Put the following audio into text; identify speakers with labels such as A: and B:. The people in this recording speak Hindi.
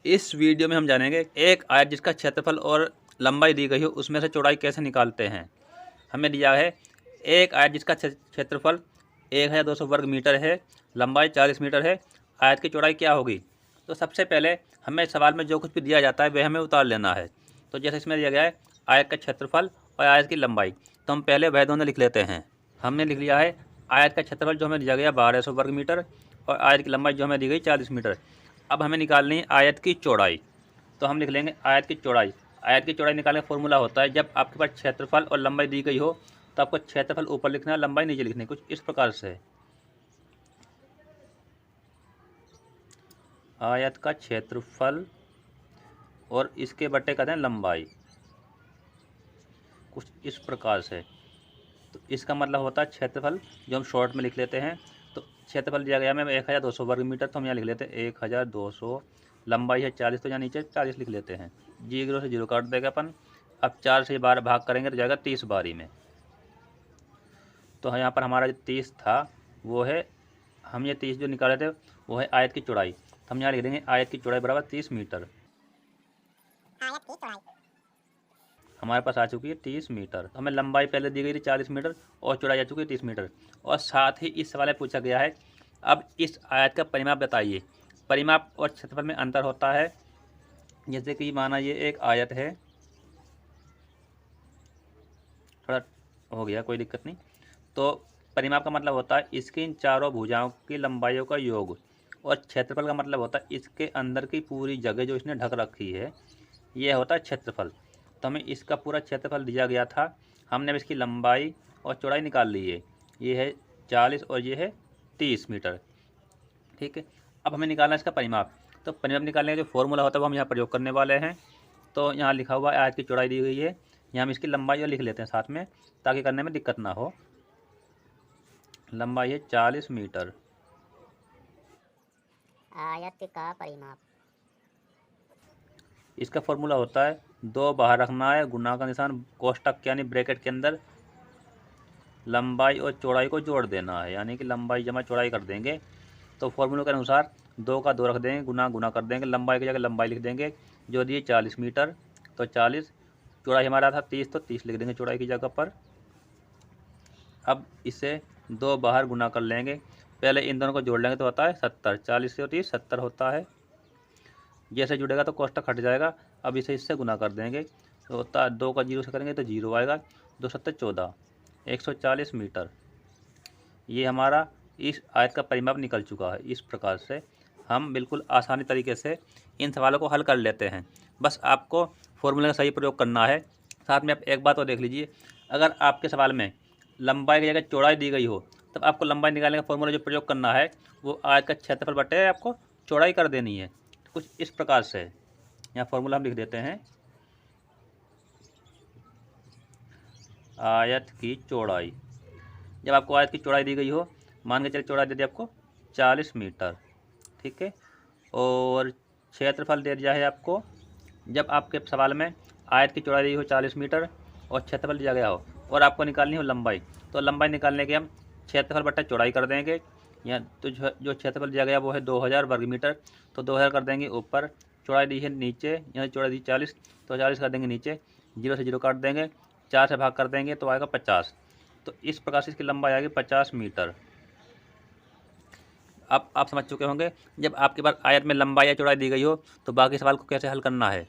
A: इस वीडियो में हम जानेंगे एक आयत जिसका क्षेत्रफल और लंबाई दी गई हो उसमें से चौड़ाई कैसे निकालते हैं। हमें दिया है एक आयत जिसका क्षेत्रफल 1200 वर्ग मीटर है, लंबाई 40 मीटर है, आयत की चौड़ाई क्या होगी। तो सबसे पहले हमें सवाल में जो कुछ भी दिया जाता है वह हमें उतार लेना है। तो जैसे इसमें दिया गया है आयत का क्षेत्रफल और आयत की लंबाई, तो हम पहले वह दोनों लिख लेते हैं। हमने लिख लिया है आयत का क्षेत्रफल जो हमें दिया गया 1200 वर्ग मीटर और आयत की लंबाई जो हमें दी गई 40 मीटर। अब हमें निकालनी है आयत की चौड़ाई, तो हम लिख लेंगे आयत की चौड़ाई। आयत की चौड़ाई निकालने का फॉर्मूला होता है जब आपके पास क्षेत्रफल और लंबाई दी गई हो तो आपको क्षेत्रफल ऊपर लिखना है, लंबाई नीचे लिखनी है, कुछ इस प्रकार से। आयत का क्षेत्रफल और इसके बट्टे कहते हैं लंबाई, कुछ इस प्रकार से। तो इसका मतलब होता है क्षेत्रफल जो हम शॉर्ट में लिख लेते हैं। तो क्षेत्रफल दिया गया हमें 1200 वर्ग मीटर, तो हम यहाँ लिख लेते हैं 1200। लंबाई है 40, तो यहाँ नीचे 40 लिख लेते हैं। 0 से 0 काट देगा अपन। अब 4 से 12 भाग करेंगे तो जाएगा 30 बारी में। तो यहाँ पर हमारा जो 30 था वो है, हम ये 30 जो निकाले थे वो है आयत की चौड़ाई। तो हम यहाँ लिख देंगे आयत की चौड़ाई बराबर 30 मीटर।
B: आयत की चौड़ाई
A: हमारे पास आ चुकी है 30 मीटर। हमें लंबाई पहले दी गई थी 40 मीटर और चौड़ाई आ चुकी है 30 मीटर। और साथ ही इस सवाल में पूछा गया है अब इस आयत का परिमाप बताइए। परिमाप और क्षेत्रफल में अंतर होता है। जैसे कि माना ये एक आयत है, थोड़ा हो गया कोई दिक्कत नहीं। तो परिमाप का मतलब होता है इसकी इन चारों भुजाओं की लंबाइयों का योग, और क्षेत्रफल का मतलब होता है इसके अंदर की पूरी जगह जो इसने ढक रखी है, यह होता है क्षेत्रफल। तो हमें इसका पूरा क्षेत्रफल दिया गया था, हमने अब इसकी लंबाई और चौड़ाई निकाल ली है। ये है 40 और ये है 30 मीटर। ठीक है, अब हमें निकालना है इसका परिमाप। तो परिमाप निकालने का जो फॉर्मूला होता है वो हम यहाँ प्रयोग करने वाले हैं। तो यहाँ लिखा हुआ है आयत की चौड़ाई दी गई है, यहाँ हम इसकी लंबाई और लिख लेते हैं साथ में ताकि करने में दिक्कत ना हो। लंबाई है 40 मीटर।
B: आयत का परिमाप
A: इसका फॉर्मूला होता है 2 बाहर रखना है, गुना का निशान, कोष्टक यानी ब्रैकेट के अंदर लंबाई और चौड़ाई को जोड़ देना है, यानी कि लंबाई जमा चौड़ाई कर देंगे। तो फॉर्मूले के अनुसार 2 का 2 रख देंगे, गुना गुना कर देंगे, लंबाई की जगह लंबाई लिख देंगे जो दी 40 मीटर। तो 40, चौड़ाई हमारा था 30, तो 30 लिख देंगे चौड़ाई की जगह पर। अब इसे 2 बाहर गुना कर लेंगे, पहले इन दोनों को जोड़ लेंगे तो होता है 70। 40 से 30 70 होता है। जैसे जुड़ेगा तो कोष्टक हट जाएगा। अब इसे इससे गुना कर देंगे तो होता है 2 का 0 से करेंगे तो 0 आएगा। 2 7 14, 140 मीटर। ये हमारा इस आयत का परिमाप निकल चुका है। इस प्रकार से हम बिल्कुल आसानी तरीके से इन सवालों को हल कर लेते हैं। बस आपको फॉर्मूले का सही प्रयोग करना है। साथ में आप एक बात और देख लीजिए, अगर आपके सवाल में लंबाई की जगह चौड़ाई दी गई हो तब आपको लंबाई निकालने का फॉर्मूला जो प्रयोग करना है वो आयत का क्षेत्रफल बटे आपको चौड़ाई कर देनी है। कुछ इस प्रकार से यहाँ फॉर्मूला हम लिख देते हैं, आयत की चौड़ाई। जब आपको आयत की चौड़ाई दी गई हो, मान के चलिए चौड़ाई दे दी आपको 40 मीटर, ठीक है, और क्षेत्रफल दे दिया है आपको। जब आपके सवाल में आयत की चौड़ाई दी हो 40 मीटर और क्षेत्रफल दिया गया हो और आपको निकालनी हो लंबाई, तो लंबाई निकालने के हम क्षेत्रफल बट्टा चौड़ाई कर देंगे। यहाँ तो जो क्षेत्रफल दिया गया वो है 2000 वर्ग मीटर, तो 2000 कर देंगे ऊपर, चौड़ाई दी है नीचे, यहाँ चौड़ाई दी 40, तो 40 कर देंगे नीचे, 0 से 0 काट देंगे, 4 से भाग कर देंगे तो आएगा 50। तो इस प्रकार से इसकी लंबाई आएगी 50 मीटर। अब आप समझ चुके होंगे जब आपके पास आयत में लंबाई या चौड़ाई दी गई हो तो बाकी सवाल को कैसे हल करना है।